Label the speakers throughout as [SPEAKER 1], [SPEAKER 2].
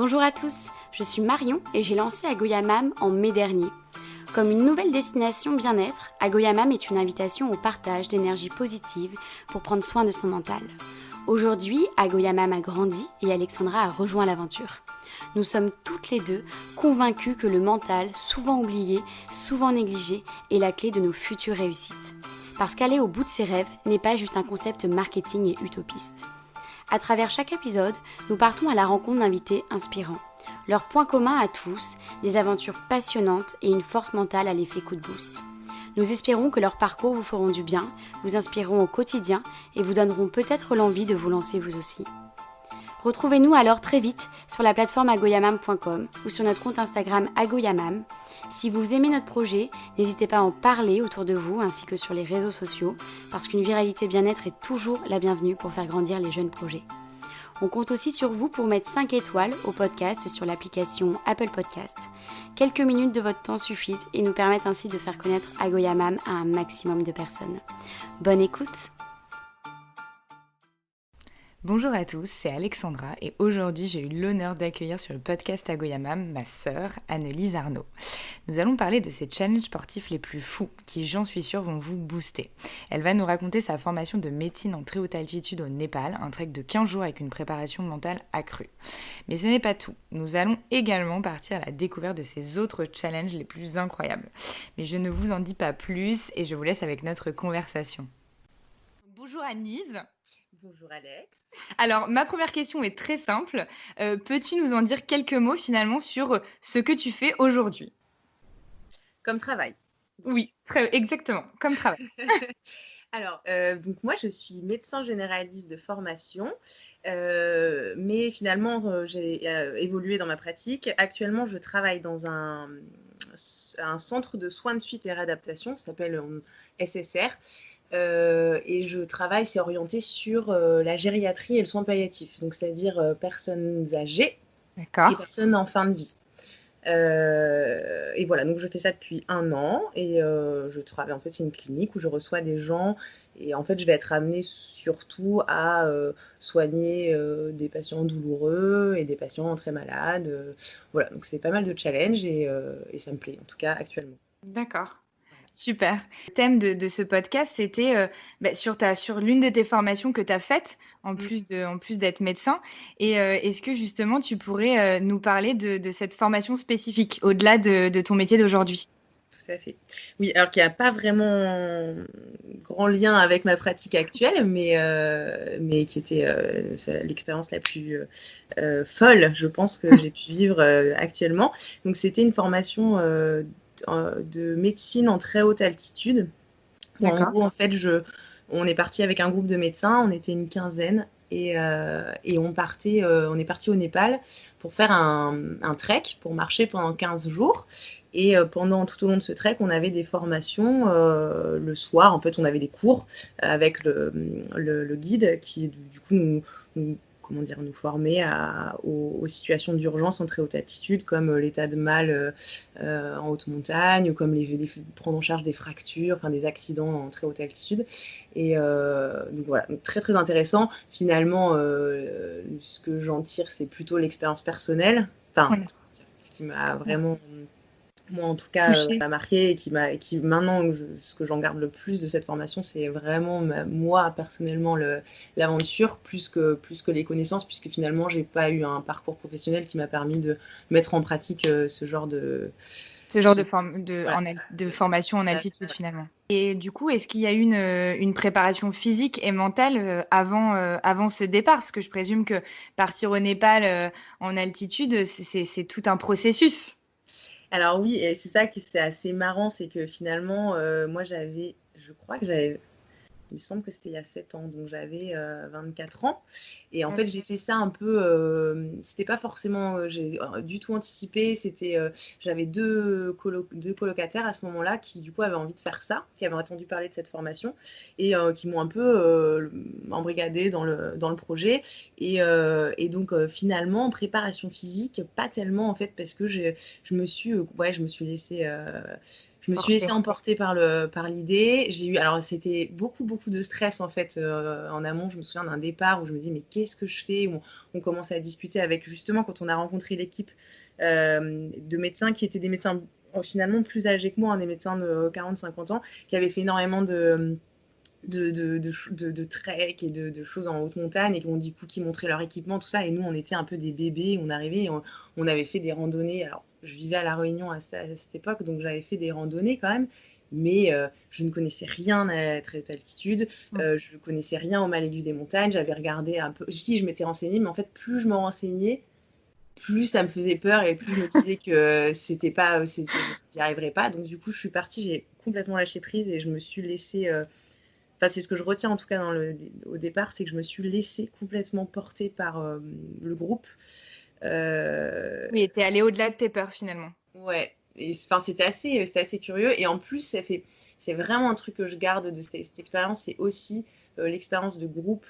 [SPEAKER 1] Bonjour à tous, je suis Marion et j'ai lancé Agoyamam en mai dernier. Comme une nouvelle destination bien-être, Agoyamam est une invitation au partage d'énergie positive pour prendre soin de son mental. Aujourd'hui, Agoyamam a grandi et Alexandra a rejoint l'aventure. Nous sommes toutes les deux convaincues que le mental, souvent oublié, souvent négligé, est la clé de nos futures réussites. Parce qu'aller au bout de ses rêves n'est pas juste un concept marketing et utopiste. À travers chaque épisode, nous partons à la rencontre d'invités inspirants. Leurs points communs à tous, des aventures passionnantes et une force mentale à l'effet coup de boost. Nous espérons que leurs parcours vous feront du bien, vous inspireront au quotidien et vous donneront peut-être l'envie de vous lancer vous aussi. Retrouvez-nous alors très vite sur la plateforme agoyamam.com ou sur notre compte Instagram agoyamam. Si vous aimez notre projet, n'hésitez pas à en parler autour de vous ainsi que sur les réseaux sociaux parce qu'une viralité bien-être est toujours la bienvenue pour faire grandir les jeunes projets. On compte aussi sur vous pour mettre 5 étoiles au podcast sur l'application Apple Podcast. Quelques minutes de votre temps suffisent et nous permettent ainsi de faire connaître Agoyamam à un maximum de personnes. Bonne écoute!
[SPEAKER 2] Bonjour à tous, c'est Alexandra et aujourd'hui j'ai eu l'honneur d'accueillir sur le podcast Agoyamam ma sœur Annelise Arnaud. Nous allons parler de ces challenges sportifs les plus fous qui, j'en suis sûre, vont vous booster. Elle va nous raconter sa formation de médecine en très haute altitude au Népal, un trek de 15 jours avec une préparation mentale accrue. Mais ce n'est pas tout, nous allons également partir à la découverte de ces autres challenges les plus incroyables. Mais je ne vous en dis pas plus et je vous laisse avec notre conversation. Bonjour Annelise.
[SPEAKER 3] Bonjour Alex.
[SPEAKER 2] Alors, ma première question est très simple. Peux-tu nous en dire quelques mots finalement sur ce que tu fais aujourd'hui?
[SPEAKER 3] Comme travail.
[SPEAKER 2] Oui, exactement, comme travail.
[SPEAKER 3] Alors, donc moi, je suis médecin généraliste de formation, mais finalement, j'ai évolué dans ma pratique. Actuellement, je travaille dans un centre de soins de suite et réadaptation, ça s'appelle SSR. Et je travaille, c'est orienté sur la gériatrie et le soin palliatif, donc c'est-à-dire personnes âgées et personnes en fin de vie. Et voilà, donc je fais ça depuis 1 an et je travaille, en fait, c'est une clinique où je reçois des gens et en fait, je vais être amenée surtout à soigner des patients douloureux et des patients très malades. Voilà, donc c'est pas mal de challenges et ça me plaît, en tout cas actuellement.
[SPEAKER 2] D'accord. Super. Le thème de ce podcast, c'était sur l'une de tes formations que tu as faites, en plus d'être médecin. Et est-ce que justement, tu pourrais nous parler de cette formation spécifique, au-delà de ton métier d'aujourd'hui?
[SPEAKER 3] Tout à fait. Oui, alors qu'il n'y a pas vraiment grand lien avec ma pratique actuelle, mais qui était l'expérience la plus folle, je pense, que j'ai pu vivre actuellement. Donc, c'était une formation de médecine en très haute altitude. En gros, en fait, on est parti avec un groupe de médecins, on était une quinzaine, et on est parti au Népal pour faire un trek, pour marcher pendant 15 jours. Et tout au long de ce trek, on avait des formations le soir. En fait, on avait des cours avec le guide qui, du coup, nous formait aux situations d'urgence en très haute altitude, comme l'état de mal en haute montagne, ou comme prendre en charge des fractures, enfin des accidents en très haute altitude. Et donc voilà, donc très très intéressant. Finalement, ce que j'en tire, c'est plutôt l'expérience personnelle. Enfin, ce qui m'a vraiment, moi en tout cas, m'a marqué et qui maintenant, ce que j'en garde le plus de cette formation, c'est vraiment moi personnellement l'aventure plus que les connaissances, puisque finalement j'ai pas eu un parcours professionnel qui m'a permis de mettre en pratique ce genre de
[SPEAKER 2] formation en altitude finalement. Et du coup, est-ce qu'il y a eu une préparation physique et mentale avant ce départ? Parce que je présume que partir au Népal en altitude, c'est tout un processus.
[SPEAKER 3] Alors oui, et c'est ça qui c'est assez marrant, c'est que finalement, moi je crois que j'avais, il me semble que c'était il y a 7 ans, donc j'avais 24 ans. Et en fait, j'ai fait ça un peu, c'était pas forcément, j'ai du tout anticipé. J'avais deux colocataires à ce moment-là qui, du coup, avaient envie de faire ça, qui avaient entendu parler de cette formation et qui m'ont un peu embrigadée dans le projet. Et donc, finalement, en préparation physique, pas tellement en fait, parce que je me suis laissée. Je me suis laissée emporter par l'idée. Alors c'était beaucoup de stress en fait en amont. Je me souviens d'un départ où je me disais mais qu'est-ce que je fais? On commençait à discuter avec justement quand on a rencontré l'équipe de médecins qui étaient des médecins finalement plus âgés que moi, des médecins de 40-50 ans qui avaient fait énormément de trek et de choses en haute montagne et qui montraient leur équipement, tout ça. Et nous, on était un peu des bébés. On arrivait, on avait fait des randonnées. Alors, je vivais à La Réunion à cette époque, donc j'avais fait des randonnées quand même. Mais je ne connaissais rien à la très haute altitude. Je ne connaissais rien au mal aigu des montagnes. J'avais regardé un peu. Si, je m'étais renseignée, mais en fait, plus je me renseignais, plus ça me faisait peur et plus je me disais que j'y arriverais pas. Donc, du coup, je suis partie, j'ai complètement lâché prise et je me suis laissée. Enfin, c'est ce que je retiens en tout cas au départ, c'est que je me suis laissée complètement porter par le groupe.
[SPEAKER 2] Oui, et t'es allée au-delà de tes peurs finalement.
[SPEAKER 3] Ouais, et enfin, c'était assez curieux. Et en plus, c'est vraiment un truc que je garde de cette expérience, c'est aussi l'expérience de groupe,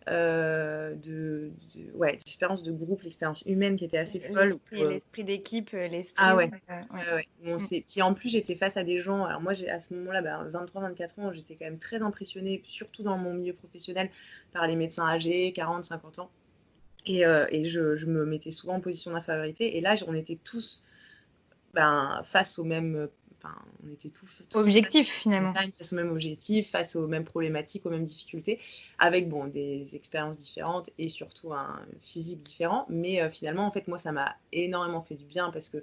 [SPEAKER 3] l'expérience de groupe, l'expérience humaine qui était assez folle.
[SPEAKER 2] L'esprit d'équipe, l'esprit.
[SPEAKER 3] Ah ouais.
[SPEAKER 2] Ouais.
[SPEAKER 3] Bon, puis en plus, j'étais face à des gens. Alors moi, à ce moment-là, 23-24 ans, j'étais quand même très impressionnée, surtout dans mon milieu professionnel, par les médecins âgés, 40-50 ans. Et je me mettais souvent en position d'infériorité. Et là, on était tous face au même. On était tous
[SPEAKER 2] objectif finalement.
[SPEAKER 3] Face au même objectif, face aux mêmes problématiques, aux mêmes difficultés, avec des expériences différentes et surtout un physique différent. Mais finalement, en fait, moi, ça m'a énormément fait du bien parce que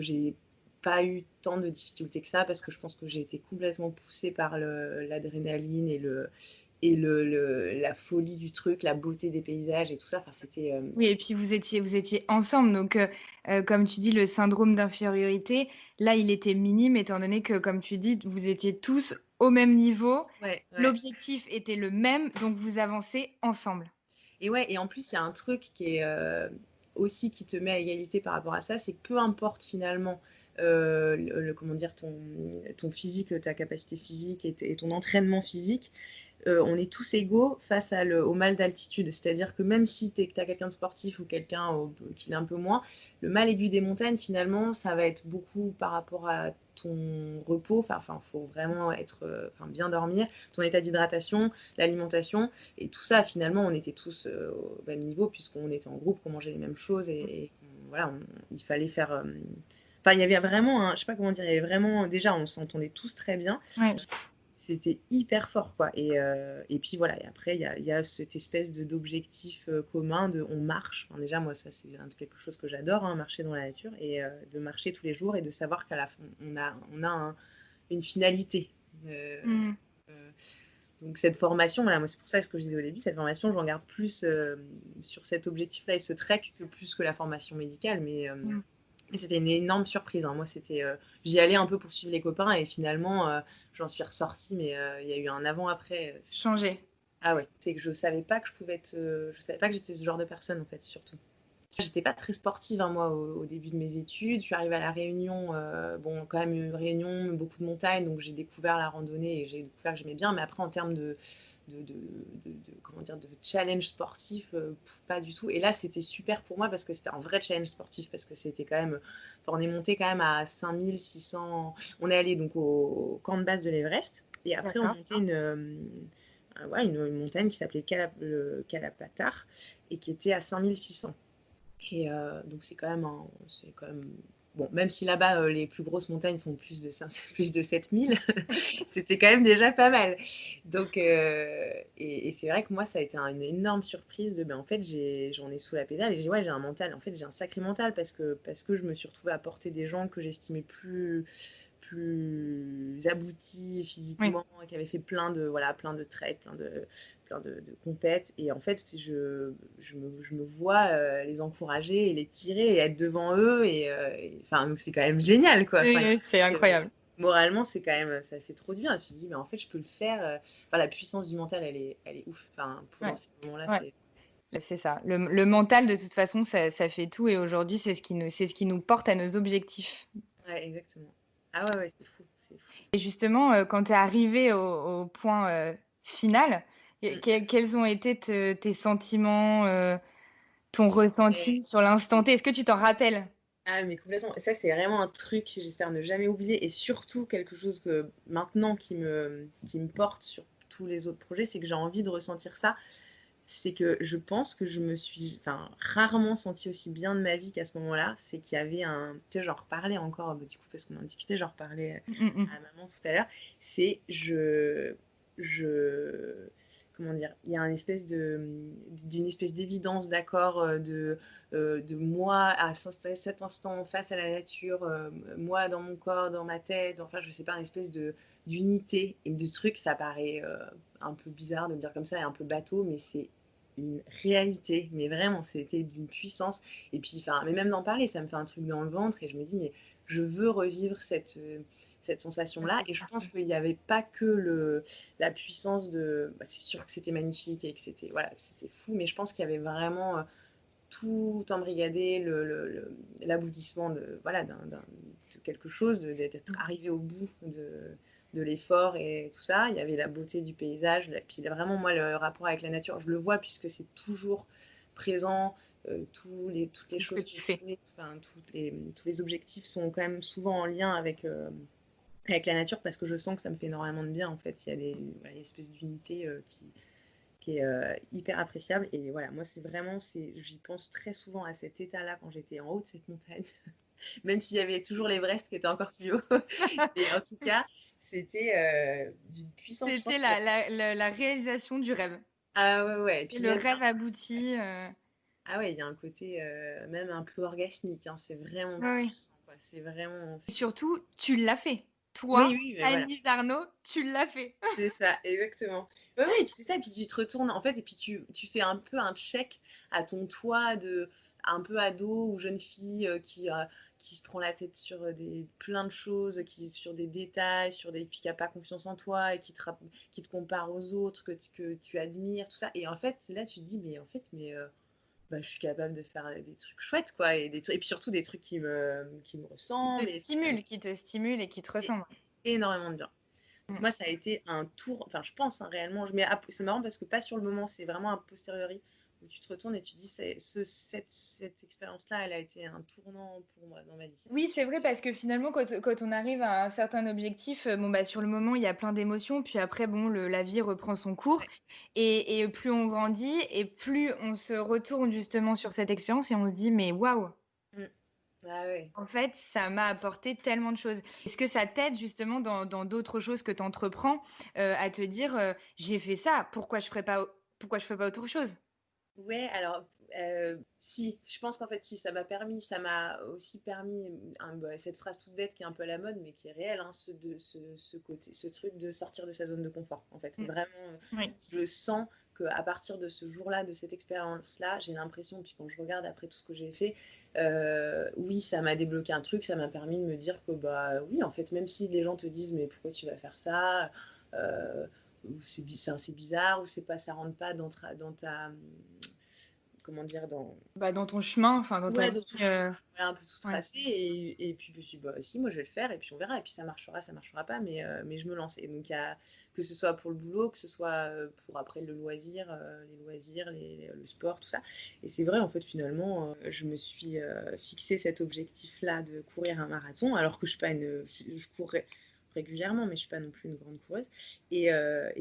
[SPEAKER 3] j'ai pas eu tant de difficultés que ça, parce que je pense que j'ai été complètement poussée par l'adrénaline et la folie du truc, la beauté des paysages et tout ça. Enfin, c'était.
[SPEAKER 2] Oui, et puis vous étiez ensemble, donc comme tu dis, le syndrome d'infériorité, là, il était minime étant donné que, comme tu dis, vous étiez tous au même niveau.
[SPEAKER 3] Ouais.
[SPEAKER 2] L'objectif était le même, donc vous avancez ensemble.
[SPEAKER 3] Et en plus, il y a un truc qui est aussi qui te met à égalité par rapport à ça, c'est que peu importe finalement comment dire, ton physique, ta capacité physique et ton entraînement physique, on est tous égaux face au mal d'altitude. C'est-à-dire que même si tu as quelqu'un de sportif ou quelqu'un qui l'est un peu moins, le mal aigu des montagnes, finalement, ça va être beaucoup par rapport à ton repos. Enfin, faut vraiment être, bien dormir, ton état d'hydratation, l'alimentation. Et tout ça, finalement, on était tous au même niveau puisqu'on était en groupe, qu'on mangeait les mêmes choses et voilà, il fallait faire. Enfin, il y avait vraiment, je sais pas comment dire, il y avait vraiment, déjà, on s'entendait tous très bien.
[SPEAKER 2] Ouais.
[SPEAKER 3] C'était hyper fort, quoi. Et puis voilà, et après, il y a cette espèce d'objectif commun on marche. Enfin, déjà, moi, ça, c'est quelque chose que j'adore, marcher dans la nature et de marcher tous les jours et de savoir qu'à la fin, on a une finalité. Donc cette formation, voilà, moi c'est pour ça ce que je disais au début, cette formation, j'en garde plus sur cet objectif-là et ce trek que plus que la formation médicale, mais c'était une énorme surprise. Moi, j'y allais un peu pour suivre les copains et finalement, j'en suis ressortie, mais il y a eu un avant-après.
[SPEAKER 2] Changé.
[SPEAKER 3] Ah ouais, c'est que je savais pas que je savais pas que j'étais ce genre de personne en fait, surtout. J'étais pas très sportive, moi, au début de mes études. Je suis arrivée à La Réunion, quand même une Réunion, beaucoup de montagnes, donc j'ai découvert la randonnée et j'ai découvert que j'aimais bien. Mais après, en termes comment dire, de challenge sportif, pas du tout. Et là, c'était super pour moi parce que c'était un vrai challenge sportif, parce que c'était quand même. On est monté quand même à 5600. On est allé donc au camp de base de l'Everest et après on montait une montagne qui s'appelait le Kalapatar et qui était à 5600. Et donc c'est quand même bon, même si là-bas les plus grosses montagnes font plus de 7000, c'était quand même déjà pas mal. Donc et c'est vrai que moi ça a été une énorme surprise en fait j'en ai sous la pédale et j'ai un mental, en fait j'ai un sacré mental parce que je me suis retrouvée à porter des gens que j'estimais plus aboutis physiquement, qui avaient fait plein de treks, plein de compètes. Et en fait, je me vois les encourager et les tirer et être devant eux. Donc c'est quand même génial, quoi.
[SPEAKER 2] Oui, c'est incroyable.
[SPEAKER 3] Moralement, c'est quand même, ça fait trop du bien. Je me suis dit, mais en fait, je peux le faire. La puissance du mental, elle est ouf. Pour ces moments-là,
[SPEAKER 2] c'est ça. Le mental, de toute façon, ça fait tout. Et aujourd'hui, c'est ce qui nous porte à nos objectifs.
[SPEAKER 3] Ouais, exactement. Ah ouais, c'est fou.
[SPEAKER 2] Et justement, quand tu es arrivée au point final, quels ont été tes sentiments, ton ressenti sur l'instant T? Est-ce que tu t'en rappelles?
[SPEAKER 3] Ah, mais complètement. Ça, c'est vraiment un truc que j'espère ne jamais oublier. Et surtout, quelque chose que maintenant qui me porte sur tous les autres projets, c'est que j'ai envie de ressentir ça. C'est que je pense que je me suis enfin, rarement sentie aussi bien de ma vie qu'à ce moment-là. C'est qu'il y avait un. Tu sais, j'en reparlais encore, du coup, parce qu'on en discutait, j'en reparlais à maman tout à l'heure. C'est je. Comment dire? Il y a d'une espèce d'évidence d'accord de moi à cet instant face à la nature, moi dans mon corps, dans ma tête, enfin je sais pas, une espèce d'unité et de truc, ça paraît un peu bizarre de me dire comme ça et un peu bateau, mais c'est une réalité, mais vraiment, c'était d'une puissance. Et puis, enfin, mais même d'en parler, ça me fait un truc dans le ventre et je me dis, mais je veux revivre cette sensation-là. Et je pense qu'il n'y avait pas que la puissance de. Bah, c'est sûr que c'était magnifique et que c'était voilà, c'était fou, mais je pense qu'il y avait vraiment tout embrigadé, l'aboutissement de, voilà, de quelque chose, d'être arrivé au bout de l'effort et tout ça. Il y avait la beauté du paysage, puis vraiment, moi, le rapport avec la nature, je le vois puisque c'est toujours présent. Toutes les choses que je fais, enfin, tous les objectifs sont quand même souvent en lien avec la nature parce que je sens que ça me fait énormément de bien en fait. Il y a voilà, une espèce d'unité qui est hyper appréciable. Et voilà, moi, j'y pense très souvent à cet état-là quand j'étais en haut de cette montagne, même s'il y avait toujours l'Everest qui était encore plus haut. Et en tout cas, c'était d'une puissance.
[SPEAKER 2] C'était la réalisation du rêve.
[SPEAKER 3] Ah ouais, ouais. Et puis
[SPEAKER 2] le rêve abouti.
[SPEAKER 3] Ah ouais, il y a un côté même un peu orgasmique, hein. C'est vraiment
[SPEAKER 2] Oui.
[SPEAKER 3] puissant, quoi. C'est vraiment.
[SPEAKER 2] Et surtout, tu l'as fait. Toi,
[SPEAKER 3] Oui, oui, mais voilà.
[SPEAKER 2] Annie Arnaud, tu l'as fait.
[SPEAKER 3] C'est ça, exactement. Ouais, ouais, et puis c'est ça, et puis tu te retournes, en fait, et puis tu fais un peu un check à ton toi de un peu ado ou jeune fille qui se prend la tête sur plein de choses, sur des détails, puis qui n'a pas confiance en toi et qui te compare aux autres, que tu admires, tout ça. Et en fait, c'est là tu te dis, mais en fait, bah, je suis capable de faire des trucs chouettes, quoi, et puis surtout des trucs qui me ressemblent.
[SPEAKER 2] Qui te stimule et qui te ressemble.
[SPEAKER 3] Énormément de bien. Donc moi, ça a été un tour, enfin, je pense réellement, mais c'est marrant parce que pas sur le moment, c'est vraiment a posteriori où tu te retournes et tu dis, cette expérience-là, elle a été un tournant pour moi dans ma vie.
[SPEAKER 2] Oui, c'est vrai parce que finalement, quand on arrive à un certain objectif, bon, bah, sur le moment, il y a plein d'émotions, puis après, bon, la vie reprend son cours
[SPEAKER 3] Ouais.
[SPEAKER 2] et plus on grandit et plus on se retourne justement sur cette expérience et on se dit: «Mais waouh!
[SPEAKER 3] Mm. Ah ouais.
[SPEAKER 2] En fait, ça m'a apporté tellement de choses». Est-ce que ça t'aide justement dans d'autres choses que tu entreprends, à te dire, «J'ai fait ça, pourquoi je ferais pas autre chose?»
[SPEAKER 3] Ouais, alors, si, je pense qu'en fait, si, ça m'a aussi permis, bah, cette phrase toute bête qui est un peu à la mode, mais qui est réelle, hein, ce truc de sortir de sa zone de confort, en fait.
[SPEAKER 2] Mmh.
[SPEAKER 3] Vraiment,
[SPEAKER 2] Oui.
[SPEAKER 3] je sens qu'à partir de ce jour-là, de cette expérience-là, j'ai l'impression, puis quand je regarde après tout ce que j'ai fait, oui, ça m'a débloqué un truc, ça m'a permis de me dire que, bah oui, en fait, même si les gens te disent, mais pourquoi tu vas faire ça? Ou c'est bizarre, ou ça rentre pas dans ta comment dire,
[SPEAKER 2] Bah, dans ton chemin, enfin dans ta
[SPEAKER 3] ouais,
[SPEAKER 2] vie,
[SPEAKER 3] voilà, un peu tout
[SPEAKER 2] ouais.
[SPEAKER 3] tracé, et puis je me suis dit, bah si, moi je vais le faire, et puis on verra, et puis ça marchera pas, mais je me lance. Et donc, que ce soit pour le boulot, que ce soit pour après le loisir, les loisirs, le sport, tout ça. Et c'est vrai, en fait, finalement, je me suis fixé cet objectif-là de courir un marathon, alors que je suis pas je cours régulièrement, mais je suis pas non plus une grande coureuse. Et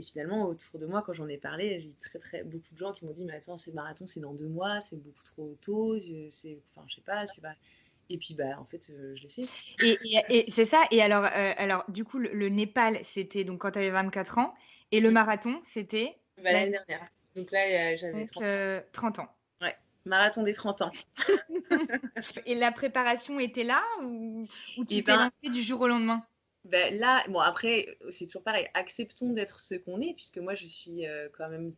[SPEAKER 3] finalement, autour de moi, quand j'en ai parlé, j'ai beaucoup de gens qui m'ont dit, mais attends, c'est marathon, c'est dans 2 mois, c'est beaucoup trop tôt, enfin, je sais pas, tu vas. Et puis, bah, en fait, je l'ai fait.
[SPEAKER 2] Et c'est ça. Et alors du coup, le Népal, c'était donc quand tu avais 24 ans et le marathon, c'était
[SPEAKER 3] Bah, l'année dernière. Donc là, j'avais
[SPEAKER 2] donc
[SPEAKER 3] 30 ans.
[SPEAKER 2] 30 ans.
[SPEAKER 3] Ouais, marathon des 30 ans.
[SPEAKER 2] Et la préparation était là ou
[SPEAKER 3] Et
[SPEAKER 2] tu t'es
[SPEAKER 3] ben,
[SPEAKER 2] lancée du jour au lendemain?
[SPEAKER 3] là, bon, après, c'est toujours pareil, acceptons d'être ce qu'on est, puisque moi, je suis quand même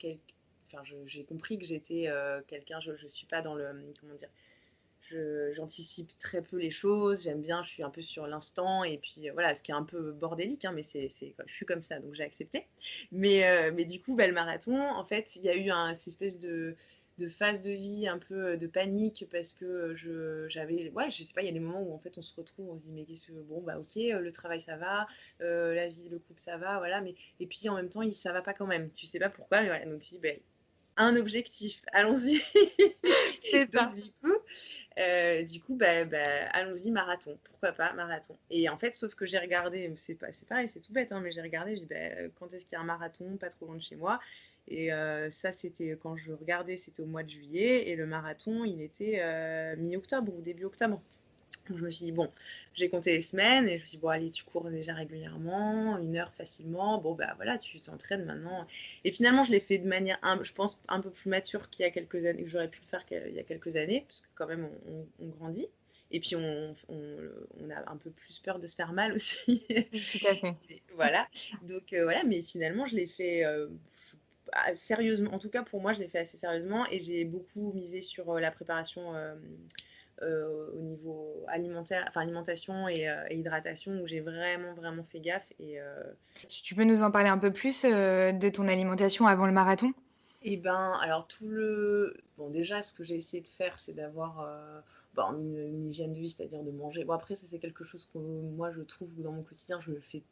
[SPEAKER 3] enfin, j'ai compris que j'étais quelqu'un, je suis pas dans comment dire, j'anticipe très peu les choses, j'aime bien, je suis un peu sur l'instant, et puis voilà, ce qui est un peu bordélique, hein, mais je suis comme ça, donc j'ai accepté. Mais du coup, bah, le marathon, en fait, il y a eu cette espèce de phase de vie un peu de panique parce que ouais, je sais pas, il y a des moments où en fait on se retrouve, on se dit mais qu'est-ce que, bon bah ok, le travail ça va, la vie, le couple ça va, voilà, mais et puis en même temps ça va pas quand même, tu sais pas pourquoi, mais voilà, donc tu dis bah, un objectif, allons-y.
[SPEAKER 2] C'est
[SPEAKER 3] Donc
[SPEAKER 2] ça.
[SPEAKER 3] du coup, Du coup, allons-y, marathon. Pourquoi pas, marathon. Et en fait, sauf que j'ai regardé, c'est pareil, c'est tout bête, hein, mais j'ai regardé, je dis, quand est-ce qu'il y a un marathon, pas trop loin de chez moi. Et ça, c'était quand je regardais, c'était au mois de juillet. Et le marathon, il était mi-octobre ou début octobre. Donc, je me suis dit, bon, j'ai compté les semaines et je me suis dit, bon, allez, tu cours déjà régulièrement, 1 heure facilement. Bon, voilà, tu t'entraînes maintenant. Et finalement, je l'ai fait de manière, je pense, un peu plus mature qu'il y a quelques années, que j'aurais pu le faire qu'il y a quelques années, parce que quand même, on grandit. Et puis, on a un peu plus peur de se faire mal aussi.
[SPEAKER 2] Tout à fait.
[SPEAKER 3] Voilà. Donc, voilà, mais finalement, je l'ai fait sérieusement. En tout cas, pour moi, je l'ai fait assez sérieusement et j'ai beaucoup misé sur la préparation. Au niveau alimentaire, enfin alimentation et hydratation, où j'ai vraiment fait gaffe.
[SPEAKER 2] Tu peux nous en parler un peu plus de ton alimentation avant le marathon?
[SPEAKER 3] Et alors bon, déjà, ce que j'ai essayé de faire, c'est d'avoir une hygiène de vie, c'est-à-dire de manger. Bon, après, ça, c'est quelque chose que moi, je trouve que dans mon quotidien, je le fais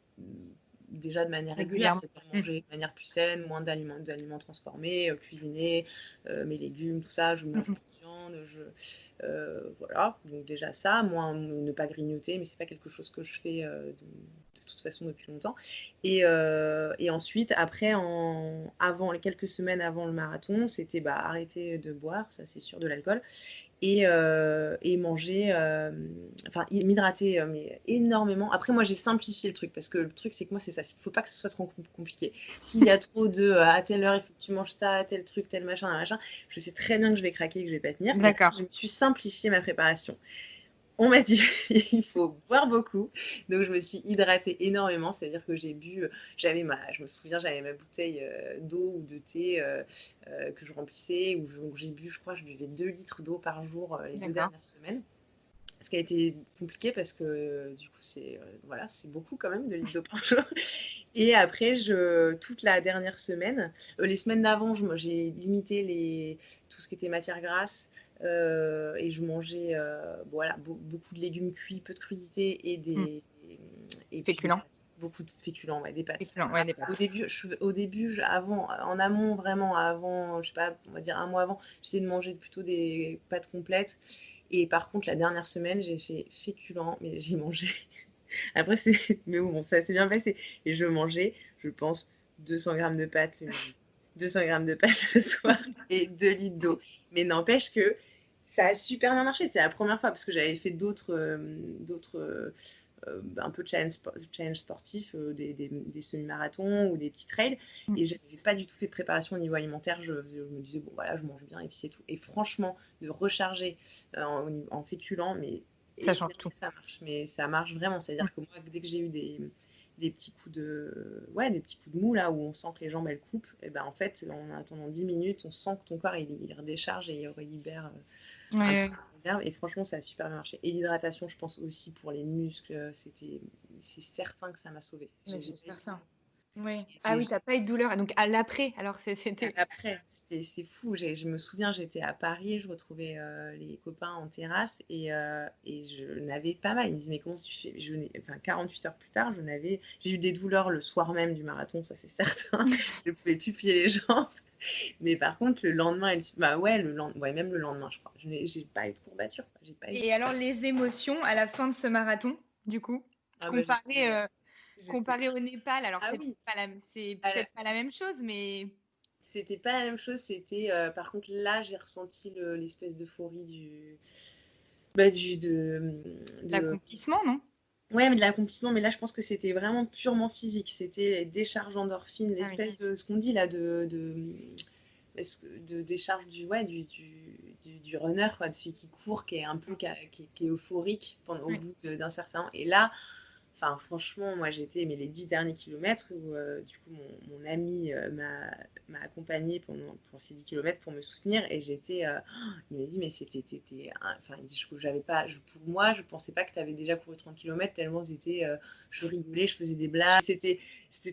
[SPEAKER 3] déjà de manière régulière,
[SPEAKER 2] Régulièrement.
[SPEAKER 3] c'est-à-dire manger de manière plus saine, moins d'aliments transformés, cuisiner mes légumes, tout ça, je mange plus de viande, voilà, donc déjà ça, moi, ne pas grignoter, mais c'est pas quelque chose que je fais de toute façon depuis longtemps. Et ensuite, après, les quelques semaines avant le marathon, c'était arrêter de boire, ça c'est sûr, de l'alcool, et manger, enfin m'hydrater, mais énormément. Après, moi, j'ai simplifié le truc, parce que le truc, c'est que moi, c'est ça, il faut pas que ce soit trop compliqué. S'il y a trop à telle heure, il faut que tu manges ça, tel truc, tel machin, je sais très bien que je vais craquer, que je vais pas tenir.
[SPEAKER 2] D'accord.
[SPEAKER 3] Je me suis simplifié ma préparation. On m'a dit il faut boire beaucoup, donc je me suis hydratée énormément, c'est-à-dire que j'ai bu, je me souviens, j'avais ma bouteille d'eau ou de thé que je remplissais, où j'ai bu, je crois, je buvais 2 litres d'eau par jour les 2 dernières semaines. Ce qui a été compliqué parce que du coup, c'est voilà, c'est beaucoup quand même, 2 litres d'eau par jour. Et après, toute la dernière semaine, les semaines d'avant, j'ai limité tout ce qui était matière grasse. Et je mangeais voilà, beaucoup de légumes cuits, peu de crudités et puis
[SPEAKER 2] Féculents.
[SPEAKER 3] beaucoup de féculents, ouais, des pâtes.
[SPEAKER 2] Féculents, ouais, des pâtes.
[SPEAKER 3] Au début, en amont, vraiment, avant, je sais pas, on va dire un mois avant, j'essayais de manger plutôt des pâtes complètes. Et par contre, la dernière semaine, j'ai fait féculents, mais j'ai mangé. Après, mais bon, ça s'est bien passé. Et je mangeais, je pense, 200 grammes de pâtes le midi, 200 grammes de pâtes le soir et 2 litres d'eau. Mais n'empêche que ça a super bien marché. C'est la première fois parce que j'avais fait d'autres un peu challenge sportifs, des semi-marathons ou des petits trails. Et je n'avais pas du tout fait de préparation au niveau alimentaire. Je me disais, bon, voilà, je mange bien et puis c'est tout. Et franchement, de recharger en féculents, mais
[SPEAKER 2] ça change tout.
[SPEAKER 3] Ça marche, mais ça marche vraiment. C'est-à-dire que moi, dès que j'ai eu des petits coups de mou là où on sent que les jambes elles coupent, et en fait en attendant 10 minutes on sent que ton corps il redécharge et il relibère un peu ses réserves, et franchement ça a super bien marché. Et l'hydratation, je pense aussi pour les muscles, c'est certain que ça m'a sauvée.
[SPEAKER 2] Oui. Ah oui, t'as pas eu de douleur. Donc à l'après, alors c'était.
[SPEAKER 3] Après, c'est fou. Je me souviens, j'étais à Paris, je retrouvais les copains en terrasse et je n'avais pas mal. Ils me disaient, mais comment tu fais? 48 heures plus tard, j'ai eu des douleurs le soir même du marathon, ça c'est certain. Je ne pouvais plus plier les jambes. Mais par contre, le lendemain, même le lendemain, je crois. J'ai pas eu de courbature.
[SPEAKER 2] Et alors, les émotions à la fin de ce marathon, du coup, comparé au Népal, alors c'est peut-être pas la même chose, mais
[SPEAKER 3] c'était pas la même chose. C'était par contre là, j'ai ressenti l'espèce d'euphorie
[SPEAKER 2] l'accomplissement, non?
[SPEAKER 3] Ouais, mais de l'accomplissement. Mais là, je pense que c'était vraiment purement physique. C'était les décharges endorphines, l'espèce de ce qu'on dit là de décharge du runner, quoi, de celui qui court, qui est un peu qui est euphorique au bout d'un certain temps. Et là, enfin, franchement, moi j'étais les 10 derniers kilomètres où du coup mon ami m'a accompagnée pour ces 10 kilomètres pour me soutenir, et j'étais il m'a dit, mais enfin, il dit, pour moi je pensais pas que tu avais déjà couru 30 kilomètres tellement je rigolais, je faisais des blagues, c'était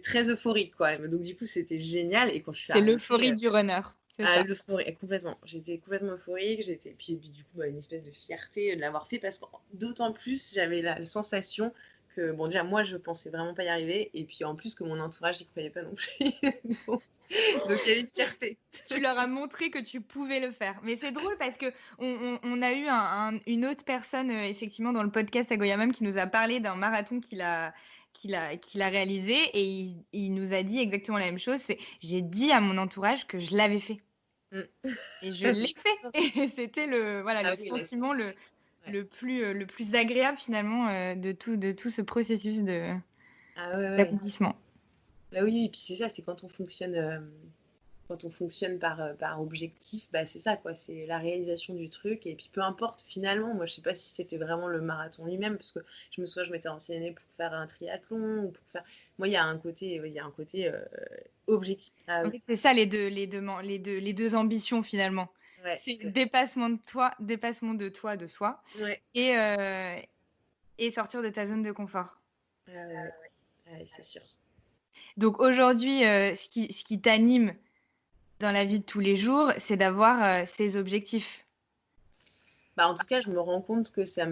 [SPEAKER 3] très euphorique, quoi. Donc du coup c'était génial. Et quand je suis
[SPEAKER 2] c'est l'euphorie du runner.
[SPEAKER 3] L'euphorie, complètement. J'étais complètement euphorique. Puis du coup, une espèce de fierté de l'avoir fait, parce que d'autant plus, j'avais la sensation que, bon, déjà, moi, je pensais vraiment pas y arriver. Et puis, en plus, que mon entourage n'y croyait pas non plus. donc, il y a eu une fierté.
[SPEAKER 2] Tu leur as montré que tu pouvais le faire. Mais c'est drôle parce qu'on a eu une autre personne, effectivement, dans le podcast à Goyamam qui nous a parlé d'un marathon qu'il a réalisé et il nous a dit exactement la même chose. J'ai dit à mon entourage que je l'avais fait. Et je l'ai fait. Et c'était le sentiment
[SPEAKER 3] ouais.
[SPEAKER 2] le plus agréable finalement de tout ce processus
[SPEAKER 3] Ouais.
[SPEAKER 2] d'accomplissement.
[SPEAKER 3] Bah oui, et puis c'est ça, c'est quand on fonctionne par objectif, bah c'est ça, quoi, c'est la réalisation du truc. Et puis peu importe, finalement, moi je sais pas si c'était vraiment le marathon lui-même, parce que je me souviens, je m'étais renseignée pour faire un triathlon, ou pour faire. Moi, il y a un côté objectif. Ah
[SPEAKER 2] En
[SPEAKER 3] oui,
[SPEAKER 2] fait, c'est ça les deux ambitions finalement.
[SPEAKER 3] ouais,
[SPEAKER 2] C'est le dépassement de toi, de soi,
[SPEAKER 3] ouais.
[SPEAKER 2] et sortir de ta zone de confort.
[SPEAKER 3] Ouais, c'est sûr.
[SPEAKER 2] Donc aujourd'hui, ce qui t'anime dans la vie de tous les jours, c'est d'avoir ces objectifs.
[SPEAKER 3] Bah, en tout cas, je me rends compte que c'est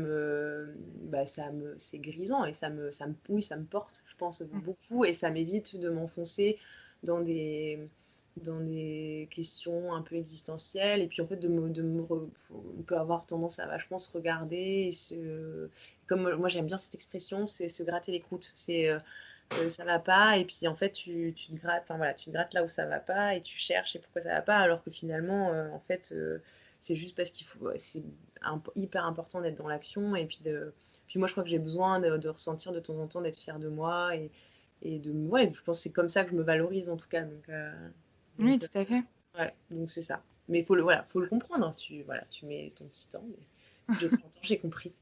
[SPEAKER 3] grisant et oui, ça me porte, je pense, beaucoup, et ça m'évite de m'enfoncer dans des questions un peu existentielles. Et puis, en fait, on peut avoir tendance à vachement se regarder comme moi, j'aime bien cette expression, c'est se gratter les croûtes. Ça va pas, et puis en fait tu te grattes, enfin voilà, tu te grattes là où ça va pas et tu cherches et pourquoi ça va pas, alors que finalement en fait c'est juste parce c'est hyper important d'être dans l'action. Et puis moi je crois que j'ai besoin de ressentir de temps en temps, d'être fière de moi, et je pense que c'est comme ça que je me valorise, en tout cas.
[SPEAKER 2] Oui, tout à fait.
[SPEAKER 3] Ouais, donc c'est ça. Mais il faut le comprendre. Tu mets ton petit temps, mais j'ai 30 ans, j'ai compris.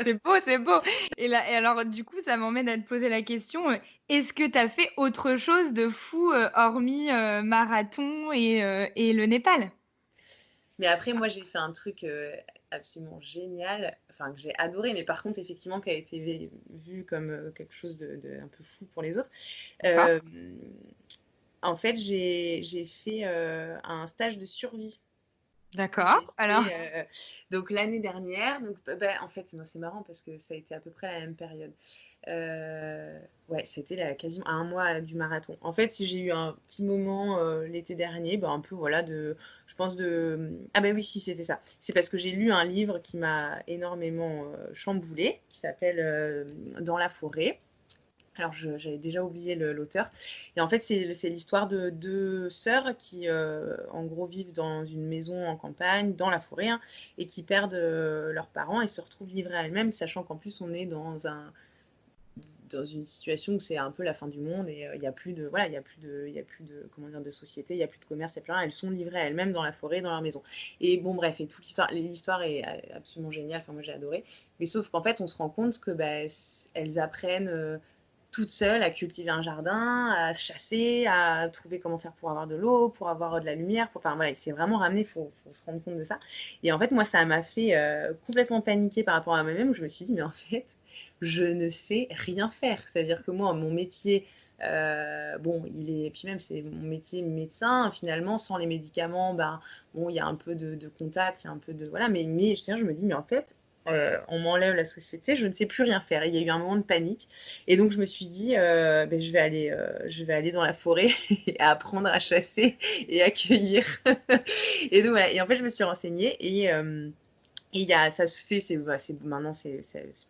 [SPEAKER 2] C'est beau, c'est beau. Et alors, du coup, ça m'emmène à te poser la question, est-ce que tu as fait autre chose de fou, hormis marathon et le Népal?
[SPEAKER 3] Mais après, moi, j'ai fait un truc absolument génial, enfin, que j'ai adoré, mais par contre, effectivement, qui a été vu comme quelque chose de un peu fou pour les autres.
[SPEAKER 2] D'accord.
[SPEAKER 3] En fait, j'ai fait un stage de survie. J'ai
[SPEAKER 2] D'accord. Alors,
[SPEAKER 3] fait donc l'année dernière. Donc, en fait, non, c'est marrant parce que ça a été à peu près la même période. Ouais, c'était quasiment à un mois du marathon. En fait, si j'ai eu un petit moment l'été dernier, un peu, voilà, je pense ah ben oui, si, c'était ça. C'est parce que j'ai lu un livre qui m'a énormément chamboulée, qui s'appelle Dans la forêt. Alors, j'avais déjà oublié l'auteur. Et en fait, c'est l'histoire de deux sœurs qui, en gros, vivent dans une maison en campagne, dans la forêt, hein, et qui perdent leurs parents et se retrouvent livrées à elles-mêmes, sachant qu'en plus, on est dans une situation où c'est un peu la fin du monde, et il n'y a plus de, voilà, il y a plus de, comment dire, de société, il n'y a plus de commerce, il n'y a plus rien. Elles sont livrées à elles-mêmes dans la forêt, dans leur maison. Et bon, bref, et toute l'histoire est absolument géniale. Enfin, moi, j'ai adoré. Mais sauf qu'en fait, on se rend compte que elles apprennent toute seule à cultiver un jardin, à chasser, à trouver comment faire pour avoir de l'eau, pour avoir de la lumière. Enfin voilà, c'est vraiment ramené, il faut se rendre compte de ça. Et en fait, moi, ça m'a fait complètement paniquer par rapport à moi-même, où je me suis dit, mais en fait, je ne sais rien faire. C'est-à-dire que moi, mon métier, puis même c'est mon métier médecin, finalement, sans les médicaments, bon, il y a un peu de contact, il y a un peu de, voilà, mais je me dis, mais en fait, on m'enlève la société, je ne sais plus rien faire. Et il y a eu un moment de panique, et donc je me suis dit, je vais aller dans la forêt et apprendre à chasser et à cueillir. Et donc voilà. Et en fait, je me suis renseignée, et ça se fait, maintenant, c'est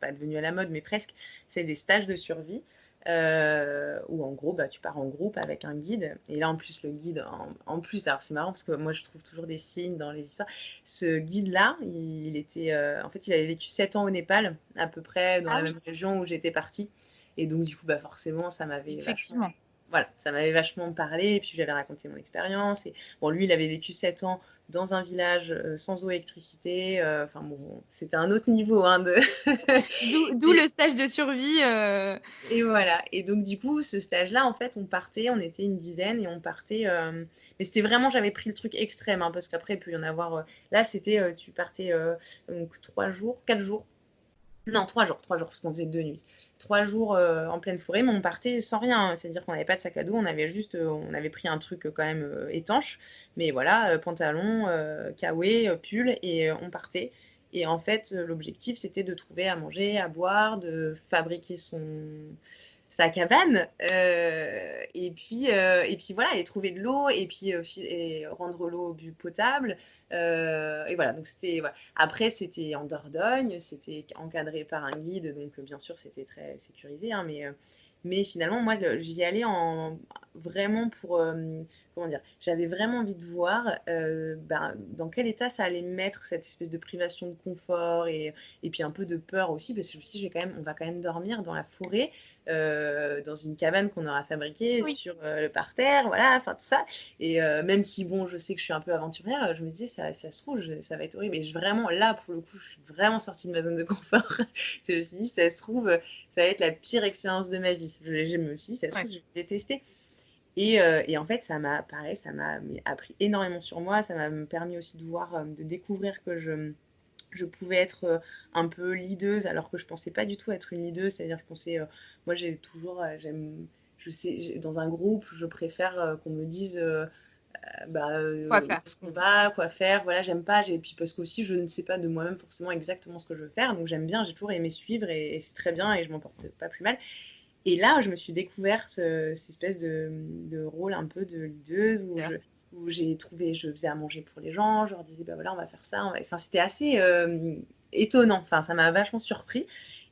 [SPEAKER 3] pas devenu à la mode, mais presque. C'est des stages de survie où en gros, tu pars en groupe avec un guide. Et là, en plus, le guide, en plus, alors c'est marrant parce que moi, je trouve toujours des signes dans les histoires. Ce guide-là, en fait, il avait vécu 7 ans au Népal, à peu près dans la même région où j'étais partie. Et donc, du coup, forcément, ça m'avait vachement. Voilà, ça m'avait vachement parlé. Et puis, j'avais raconté mon expérience. Et bon, lui, il avait vécu 7 ans dans un village sans eau et électricité. Enfin bon, c'était un autre niveau, hein,
[SPEAKER 2] d'où le stage de survie.
[SPEAKER 3] Et voilà. Et donc du coup, ce stage-là, en fait, on était une dizaine, et on partait. Mais c'était vraiment, j'avais pris le truc extrême, hein, parce qu'après, il peut y en avoir. Là, c'était, tu partais donc 3 jours, 4 jours. Non, 3 jours, parce qu'on faisait 2 nuits. 3 jours en pleine forêt, mais on partait sans rien, hein. C'est-à-dire qu'on n'avait pas de sac à dos, on avait pris un truc quand même étanche, mais voilà, pantalon, kawaii, pull, et on partait. Et en fait, l'objectif, c'était de trouver à manger, à boire, de fabriquer sa cabane, et puis voilà, et trouver de l'eau, et puis et rendre l'eau potable, et voilà. Donc c'était voilà. Après, c'était en Dordogne, c'était encadré par un guide, donc bien sûr, c'était très sécurisé, hein, mais finalement, moi, j'y allais vraiment pour comment dire, j'avais vraiment envie de voir dans quel état ça allait me mettre, cette espèce de privation de confort, et puis un peu de peur aussi, parce que je me suis dit, on va quand même dormir dans la forêt, dans une cabane qu'on aura fabriquée
[SPEAKER 2] Oui.
[SPEAKER 3] sur le parterre, voilà, enfin tout ça. Et même si, bon, je sais que je suis un peu aventurière, je me disais, ça se trouve, ça va être horrible. Et vraiment, là, pour le coup, je suis vraiment sortie de ma zone de confort. Je me suis dit, ça se trouve, ça va être la pire expérience de ma vie. Je me suis dit, ça se trouve, je vais détester. Et en fait, ça m'a appris énormément sur moi. Ça m'a permis aussi de voir, de découvrir que je pouvais être un peu leaduse, alors que je pensais pas du tout être une leaduse. C'est-à-dire, je pensais, moi, j'ai toujours, je sais, dans un groupe, je préfère qu'on me dise
[SPEAKER 2] Quoi faire.
[SPEAKER 3] ce qu'on va, quoi faire. Voilà, j'aime pas. Puis parce qu'aussi, je ne sais pas de moi-même forcément exactement ce que je veux faire. Donc, j'aime bien, j'ai toujours aimé suivre, et c'est très bien, et je m'en porte pas plus mal. Et là, je me suis découvert cette espèce de rôle un peu de leaduse, où j'ai trouvé, je faisais à manger pour les gens, je leur disais, bah voilà, on va faire ça. Enfin, c'était assez étonnant. Enfin, ça m'a vachement surpris.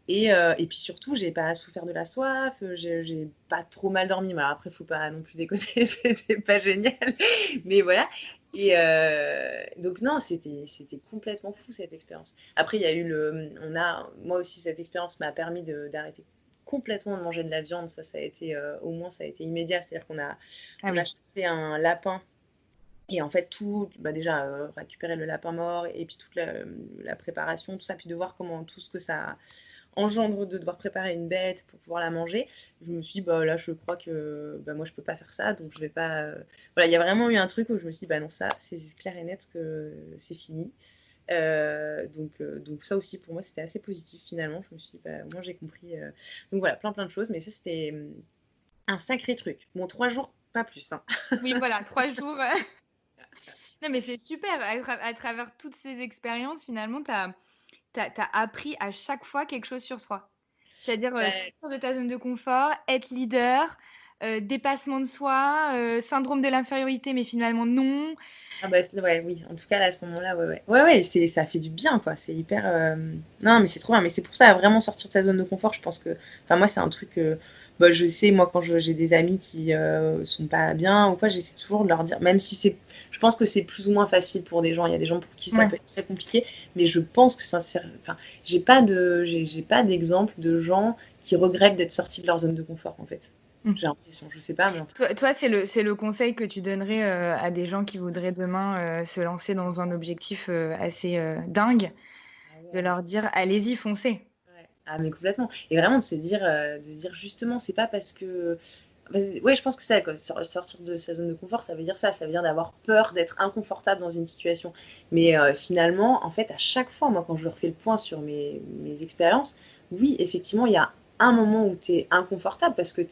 [SPEAKER 3] Et puis surtout, j'ai pas souffert de la soif, j'ai pas trop mal dormi. Mais après, faut pas non plus déconner, c'était pas génial. Mais voilà. Et donc non, c'était complètement fou, cette expérience. Après, il y a eu moi aussi, cette expérience m'a permis d'arrêter complètement de manger de la viande. Ça a été, au moins, ça a été immédiat. C'est-à-dire qu'on a chassé un lapin. Et en fait, déjà, récupérer le lapin mort, et puis toute la préparation, tout ça, puis de voir tout ce que ça engendre de devoir préparer une bête pour pouvoir la manger. Je me suis dit, bah là, je crois que moi, je peux pas faire ça, donc je vais pas. Voilà, il y a vraiment eu un truc où je me suis dit, bah non, ça, c'est clair et net que c'est fini. Donc ça aussi, pour moi, c'était assez positif finalement. Je me suis dit, bah moi, j'ai compris. Donc voilà, plein de choses, mais ça, c'était un sacré truc. Bon, 3 jours, pas plus, hein.
[SPEAKER 2] Oui, voilà, 3 jours. Non, mais c'est super. À travers toutes ces expériences, finalement, tu as appris à chaque fois quelque chose sur toi. C'est-à-dire,
[SPEAKER 3] Ouais.
[SPEAKER 2] sortir de ta zone de confort, être leader, dépassement de soi, syndrome de l'infériorité, mais finalement non.
[SPEAKER 3] Ah bah ouais, oui, en tout cas là, à ce moment-là, ouais, ça fait du bien, quoi. C'est hyper non, mais c'est trop bien. Mais c'est pour ça, vraiment sortir de sa zone de confort, je pense que, enfin, moi, c'est un truc je sais, moi, quand j'ai des amis qui sont pas bien ou quoi, j'essaie toujours de leur dire, même si je pense que c'est plus ou moins facile pour des gens. Il y a des gens pour qui ça peut être très compliqué, mais je pense que enfin, j'ai pas d'exemple de gens qui regrettent d'être sortis de leur zone de confort, en fait. J'ai l'impression, je sais pas, mais en tout cas.
[SPEAKER 2] Toi, c'est le conseil que tu donnerais, à des gens qui voudraient demain, se lancer dans un objectif, assez, dingue,
[SPEAKER 3] Ah ouais,
[SPEAKER 2] de
[SPEAKER 3] mais
[SPEAKER 2] leur dire: «Allez-y, foncez».
[SPEAKER 3] ouais. Ah mais complètement. Et vraiment de se dire justement, c'est pas parce que ouais, je pense que ça, quoi, sortir de sa zone de confort, ça veut dire ça, ça veut dire d'avoir peur d'être inconfortable dans une situation. Mais finalement, en fait, à chaque fois, moi, quand je refais le point sur mes expériences, oui, effectivement, il y a un moment où tu es inconfortable parce que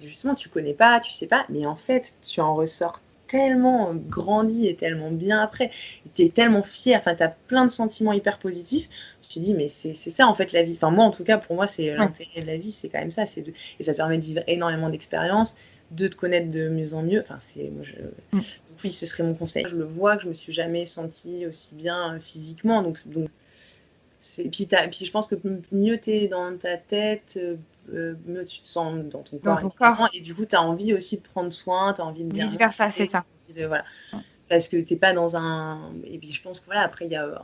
[SPEAKER 3] justement, tu connais pas, tu sais pas, mais en fait, tu en ressors tellement grandi et tellement bien après. Tu es tellement fier, enfin, tu as plein de sentiments hyper positifs. Tu te dis, mais c'est ça en fait la vie. Enfin, moi en tout cas, pour moi, c'est l'intérêt de la vie, c'est quand même ça. Et ça te permet de vivre énormément d'expériences, de te connaître de mieux en mieux. Enfin, donc oui, ce serait mon conseil. Je le vois que je me suis jamais sentie aussi bien physiquement. Puis je pense que mieux tu es dans ta tête, mieux tu te sens dans ton
[SPEAKER 2] Dans
[SPEAKER 3] corps,
[SPEAKER 2] ton
[SPEAKER 3] évidemment.
[SPEAKER 2] corps.
[SPEAKER 3] Et du coup, tu as envie aussi de prendre soin, tu as envie de bien
[SPEAKER 2] Vice versa, c'est
[SPEAKER 3] manger,
[SPEAKER 2] ça.
[SPEAKER 3] voilà. Parce que t'es pas dans un. Et puis je pense que voilà, après, il y a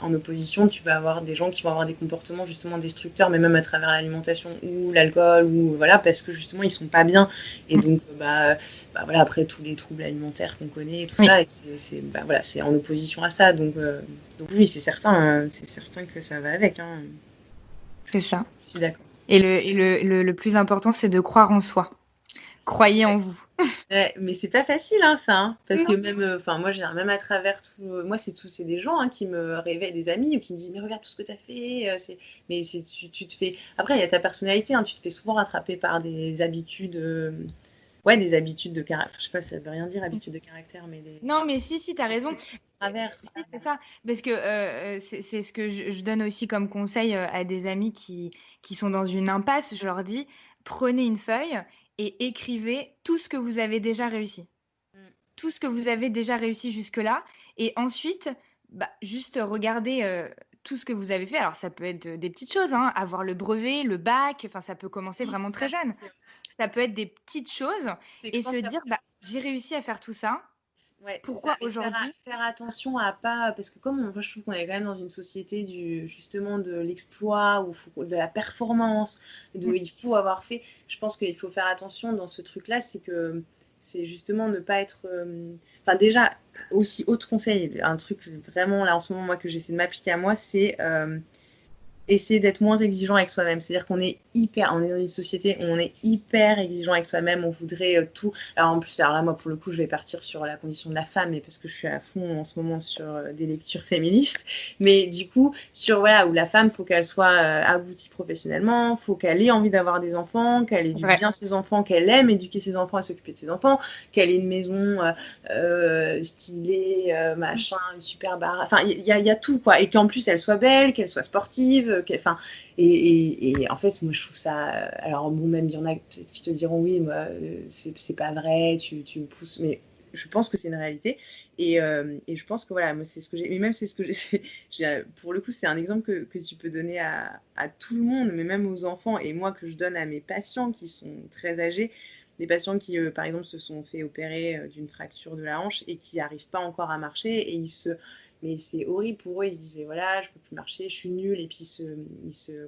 [SPEAKER 3] en opposition, tu vas avoir des gens qui vont avoir des comportements justement destructeurs, mais même à travers l'alimentation ou l'alcool, ou voilà, parce que justement ils sont pas bien. Et donc, voilà, après tous les troubles alimentaires qu'on connaît et tout
[SPEAKER 2] Oui.
[SPEAKER 3] ça, et voilà, c'est en opposition à ça. Donc oui, c'est certain que ça va avec, hein.
[SPEAKER 2] C'est ça.
[SPEAKER 3] Je suis d'accord.
[SPEAKER 2] Et le plus important, c'est de croire en soi. Croyez en vous.
[SPEAKER 3] Ouais, mais c'est pas facile, hein, ça, hein, parce que
[SPEAKER 2] Non.
[SPEAKER 3] même, enfin, moi, même à travers tout, moi, c'est des gens qui me réveillent, des amis, ou qui me disent, mais regarde tout ce que tu as fait, mais tu te fais. Après, il y a ta personnalité, hein, tu te fais souvent rattraper par des habitudes ouais, des habitudes de caractère. Je sais pas, ça veut rien dire habitude de caractère, mais des
[SPEAKER 2] Non, mais si, t'as raison.
[SPEAKER 3] travers.
[SPEAKER 2] Si, c'est ça. Parce que c'est ce que je donne aussi comme conseil à des amis qui sont dans une impasse. Je leur dis, prenez une feuille et écrivez tout ce que vous avez déjà réussi.
[SPEAKER 3] Mm.
[SPEAKER 2] Tout ce que vous avez déjà réussi jusque-là. Et ensuite, bah, juste regardez tout ce que vous avez fait. Alors, ça peut être des petites choses, hein, avoir le brevet, le bac. Enfin, ça peut commencer
[SPEAKER 3] Oui,
[SPEAKER 2] vraiment
[SPEAKER 3] c'est
[SPEAKER 2] très
[SPEAKER 3] ça.
[SPEAKER 2] jeune. Ça peut être des petites choses
[SPEAKER 3] C'est que je
[SPEAKER 2] et se
[SPEAKER 3] pense que
[SPEAKER 2] dire, bah, j'ai réussi à faire tout ça.
[SPEAKER 3] ouais, c'est ça.
[SPEAKER 2] Pourquoi
[SPEAKER 3] Mais
[SPEAKER 2] aujourd'hui?
[SPEAKER 3] faire attention à pas, parce que comme moi, je trouve qu'on est quand même dans une société justement de l'exploit ou de la performance, il faut avoir fait. Je pense qu'il faut faire attention dans ce truc-là, c'est que c'est justement ne pas être. Enfin, déjà, aussi autre conseil, un truc vraiment là en ce moment moi que j'essaie de m'appliquer à moi, c'est essayer d'être moins exigeant avec soi-même. C'est-à-dire on est dans une société où on est hyper exigeant avec soi-même, on voudrait tout. Alors en plus, alors là, moi, pour le coup, je vais partir sur la condition de la femme, mais parce que je suis à fond en ce moment sur des lectures féministes. Mais du coup, sur voilà, où la femme, faut qu'elle soit aboutie professionnellement, faut qu'elle ait envie d'avoir des enfants, qu'elle éduque
[SPEAKER 2] Ouais.
[SPEAKER 3] bien ses enfants, qu'elle aime éduquer ses enfants et s'occuper de ses enfants, qu'elle ait une maison stylée, machin, une super barre. Enfin, il y a tout, quoi. Et qu'en plus, elle soit belle, qu'elle soit sportive, enfin, et en fait, moi, je trouve ça. Alors, bon, même il y en a qui te diront oui, moi, c'est pas vrai, tu me pousses, mais je pense que c'est une réalité. Et je pense que voilà, moi, c'est ce que j'ai. Mais même, c'est ce que j'ai. Pour le coup, c'est un exemple que tu peux donner à tout le monde, mais même aux enfants. Et moi, que je donne à mes patients qui sont très âgés. Des patients qui, par exemple, se sont fait opérer d'une fracture de la hanche et qui n'arrivent pas encore à marcher et mais c'est horrible pour eux, ils se disent mais voilà, je peux plus marcher, je suis nulle et puis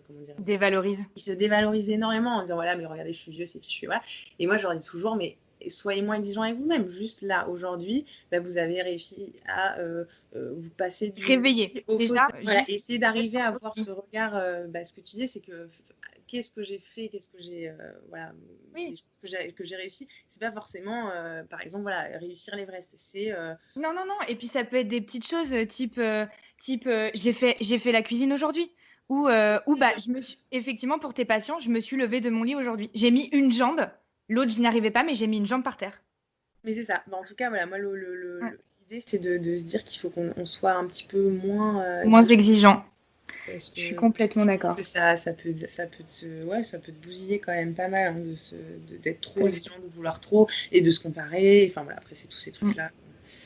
[SPEAKER 3] comment dire,
[SPEAKER 2] Dévalorise.
[SPEAKER 3] ils se dévalorisent énormément en disant voilà, mais regardez, je suis vieux, c'est je suis voilà. Et moi je leur dis toujours mais soyez moins exigeants avec vous-même. Juste là aujourd'hui, bah, vous avez réussi à vous passer du
[SPEAKER 2] Réveiller.
[SPEAKER 3] au
[SPEAKER 2] Déjà,
[SPEAKER 3] fauteuil. Voilà,
[SPEAKER 2] juste.
[SPEAKER 3] essayer d'arriver à avoir ce regard. Ce que tu disais, c'est que qu'est-ce que j'ai fait, qu'est-ce que j'ai voilà,
[SPEAKER 2] Oui.
[SPEAKER 3] que j'ai réussi. C'est pas forcément, par exemple, voilà, réussir l'Everest. C'est
[SPEAKER 2] Non, non, non. Et puis ça peut être des petites choses type, j'ai fait la cuisine aujourd'hui. Ou bah, effectivement, pour tes patients, je me suis levée de mon lit aujourd'hui. J'ai mis une jambe, l'autre, je n'y arrivais pas, mais j'ai mis une jambe par terre.
[SPEAKER 3] mais c'est ça. Bah, en tout cas, voilà, moi,
[SPEAKER 2] Ouais.
[SPEAKER 3] l'idée, c'est de se dire qu'il faut qu'on soit un petit peu moins
[SPEAKER 2] Moins exigeant.
[SPEAKER 3] parce
[SPEAKER 2] Je suis
[SPEAKER 3] que
[SPEAKER 2] complètement
[SPEAKER 3] je trouve
[SPEAKER 2] d'accord.
[SPEAKER 3] que ça peut te bousiller quand même pas mal hein, d'être trop exigeant, de vouloir trop et de se comparer. Enfin voilà, après c'est tous ces trucs-là.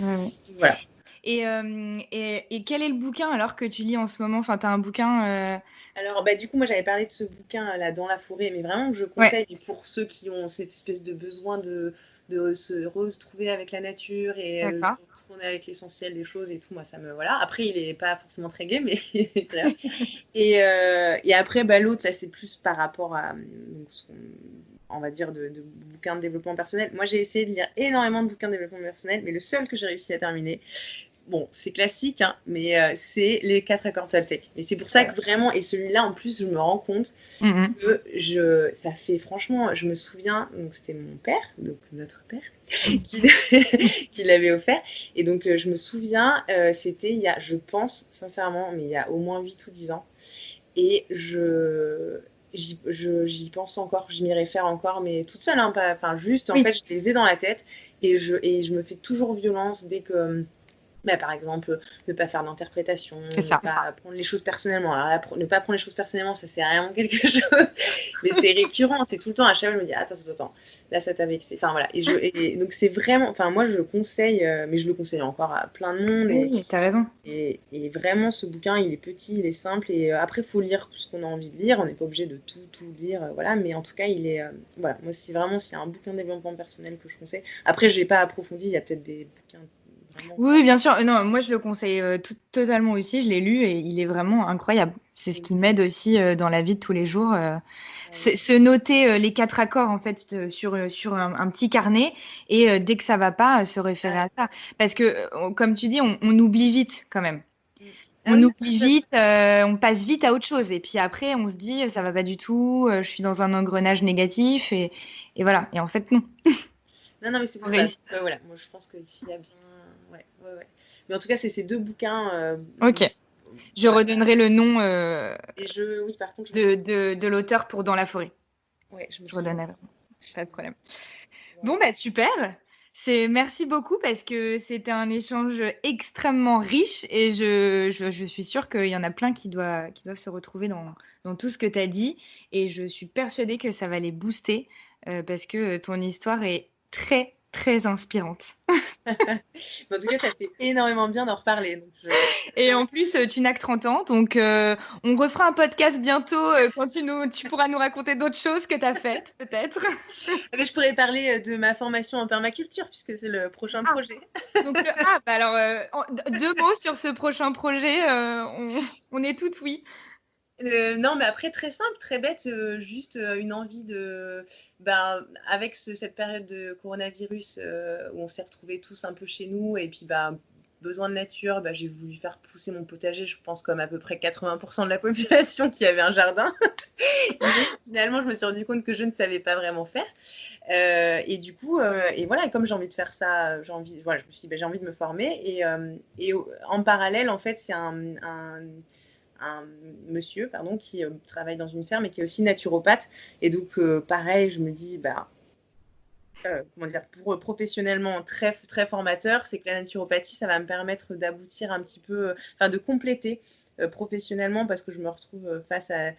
[SPEAKER 2] Ouais, ouais.
[SPEAKER 3] Voilà.
[SPEAKER 2] Et quel est le bouquin alors que tu lis en ce moment? Enfin, tu as un bouquin.
[SPEAKER 3] Alors bah, du coup, moi j'avais parlé de ce bouquin là dans la forêt, mais vraiment que je
[SPEAKER 2] Ouais,
[SPEAKER 3] conseille et pour ceux qui ont cette espèce de besoin de se retrouver avec la nature et
[SPEAKER 2] d'accord.
[SPEAKER 3] retourner avec l'essentiel des choses et tout, moi ça me voilà. Après il est pas forcément très gai, mais très bien. Et après, bah, l'autre, là, c'est plus par rapport à, donc, on va dire, de bouquins de développement personnel. Moi, j'ai essayé de lire énormément de bouquins de développement personnel, mais le seul que j'ai réussi à terminer, bon, c'est classique, hein, mais c'est les 4 accords Toltec. Et c'est pour ça que vraiment, et celui-là, en plus, je me rends compte
[SPEAKER 2] Mhm.
[SPEAKER 3] que ça fait, franchement, je me souviens, donc c'était mon père, donc notre père, qui l'avait offert. Et donc, je me souviens, c'était il y a, je pense, sincèrement, mais il y a au moins 8 ou 10 ans. Et j'y pense encore, je m'y réfère encore, mais toute seule, hein, pas, enfin juste, en
[SPEAKER 2] Oui,
[SPEAKER 3] fait, je les ai dans la tête et je me fais toujours violence dès que, bah, par exemple, ne pas faire d'interprétation,
[SPEAKER 2] c'est
[SPEAKER 3] ne
[SPEAKER 2] ça.
[SPEAKER 3] pas prendre les choses personnellement. Alors là, ne pas prendre les choses personnellement, ça sert à rien quelque chose, mais c'est récurrent, c'est tout le temps. À chaque fois, je me dis, attends, là, ça t'a vexé. Enfin voilà, et donc c'est vraiment, enfin moi, je le conseille, mais je le conseille encore à plein de monde.
[SPEAKER 2] Oui, t'as raison.
[SPEAKER 3] Et vraiment, ce bouquin, il est petit, il est simple. Et après, il faut lire ce qu'on a envie de lire. On n'est pas obligé de tout lire. Voilà. Mais en tout cas, il est. Voilà. Moi, c'est un bouquin de développement personnel que je conseille. Après, je n'ai pas approfondi. Il y a peut-être des bouquins vraiment.
[SPEAKER 2] Oui, oui, bien sûr. Non, moi, je le conseille totalement aussi. Je l'ai lu et il est vraiment incroyable. C'est ce qui m'aide aussi dans la vie de tous les jours. Se noter les 4 accords en fait sur un petit carnet et dès que ça va pas, se référer à ça. Parce que, comme tu dis, on oublie vite quand même.
[SPEAKER 3] Ah
[SPEAKER 2] On
[SPEAKER 3] oui,
[SPEAKER 2] oublie vite, on passe vite à autre chose. Et puis après, on se dit, ça va pas du tout, je suis dans un engrenage négatif et voilà. Et en fait, non.
[SPEAKER 3] non, mais c'est
[SPEAKER 2] On
[SPEAKER 3] pour ça.
[SPEAKER 2] réussit.
[SPEAKER 3] Voilà. Moi, je pense que s'il y a bien. Ouais, ouais, ouais. Mais en tout cas, c'est ces deux bouquins.
[SPEAKER 2] Ok. Je
[SPEAKER 3] Voilà.
[SPEAKER 2] redonnerai le nom
[SPEAKER 3] Et oui, par contre, je me
[SPEAKER 2] de,
[SPEAKER 3] suis.
[SPEAKER 2] de l'auteur pour Dans la forêt.
[SPEAKER 3] Ouais, je me
[SPEAKER 2] Je
[SPEAKER 3] souviens.
[SPEAKER 2] redonnerai. Pas de problème. Bon, bah super. Merci beaucoup parce que c'était un échange extrêmement riche et je suis sûre qu'il y en a plein qui doivent se retrouver dans tout ce que tu as dit et je suis persuadée que ça va les booster parce que ton histoire est très, très inspirante.
[SPEAKER 3] En tout cas, ça fait énormément bien d'en reparler. Donc
[SPEAKER 2] Et en plus, tu n'as que 30 ans, donc on refera un podcast bientôt quand tu pourras nous raconter d'autres choses que tu as faites, peut-être.
[SPEAKER 3] je pourrais parler de ma formation en permaculture, puisque c'est le prochain projet.
[SPEAKER 2] Donc, bah alors, deux mots sur ce prochain projet, on est toutes oui.
[SPEAKER 3] Non, mais après, très simple, très bête, juste une envie de. Ben, avec cette période de coronavirus où on s'est retrouvés tous un peu chez nous, et puis ben, besoin de nature, j'ai voulu faire pousser mon potager, je pense, comme à peu près 80% de la population qui avait un jardin. Mais finalement, je me suis rendu compte que je ne savais pas vraiment faire. Et du coup, et voilà, comme j'ai envie de faire ça, voilà, je me suis dit, j'ai envie de me former. Et en parallèle, en fait, c'est un monsieur qui travaille dans une ferme et qui est aussi naturopathe. Et donc, pareil, je me dis, comment dire, pour professionnellement très, très formateur, c'est que la naturopathie, ça va me permettre d'aboutir un petit peu, de compléter professionnellement, parce que je me retrouve face à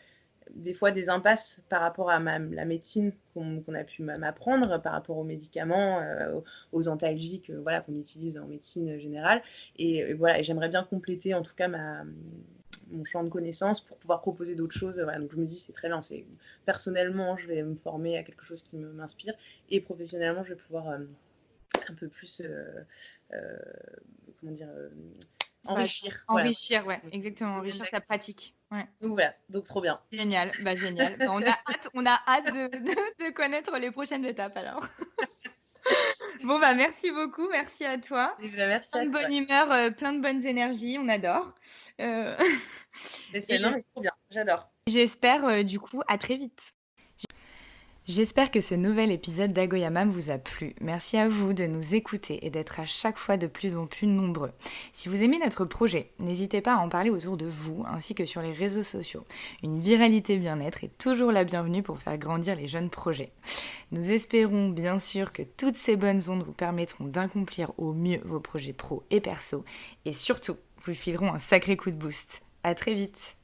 [SPEAKER 3] des fois des impasses par rapport à la médecine qu'on a pu m'apprendre, par rapport aux médicaments, aux antalgiques voilà, qu'on utilise en médecine générale. Et voilà, et j'aimerais bien compléter en tout cas mon champ de connaissances pour pouvoir proposer d'autres choses. Voilà, donc je me dis, c'est très bien. Personnellement, je vais me former à quelque chose qui m'inspire, et professionnellement, je vais pouvoir un peu plus, comment dire, enrichir.
[SPEAKER 2] Enrichir, ouais, exactement, enrichir ta pratique. Ouais.
[SPEAKER 3] Donc voilà, donc trop bien.
[SPEAKER 2] Génial, génial. On a hâte de connaître les prochaines étapes alors. Bon, merci beaucoup, merci à toi.
[SPEAKER 3] Merci
[SPEAKER 2] plein
[SPEAKER 3] à
[SPEAKER 2] de
[SPEAKER 3] toi.
[SPEAKER 2] bonne humeur, plein de bonnes énergies, on adore.
[SPEAKER 3] Non, mais c'est trop bien, j'adore.
[SPEAKER 2] J'espère du coup à très vite.
[SPEAKER 4] J'espère que ce nouvel épisode d'Agoyamam vous a plu. Merci à vous de nous écouter et d'être à chaque fois de plus en plus nombreux. Si vous aimez notre projet, n'hésitez pas à en parler autour de vous ainsi que sur les réseaux sociaux. Une viralité bien-être est toujours la bienvenue pour faire grandir les jeunes projets. Nous espérons bien sûr que toutes ces bonnes ondes vous permettront d'accomplir au mieux vos projets pro et perso et surtout vous fileront un sacré coup de boost. À très vite!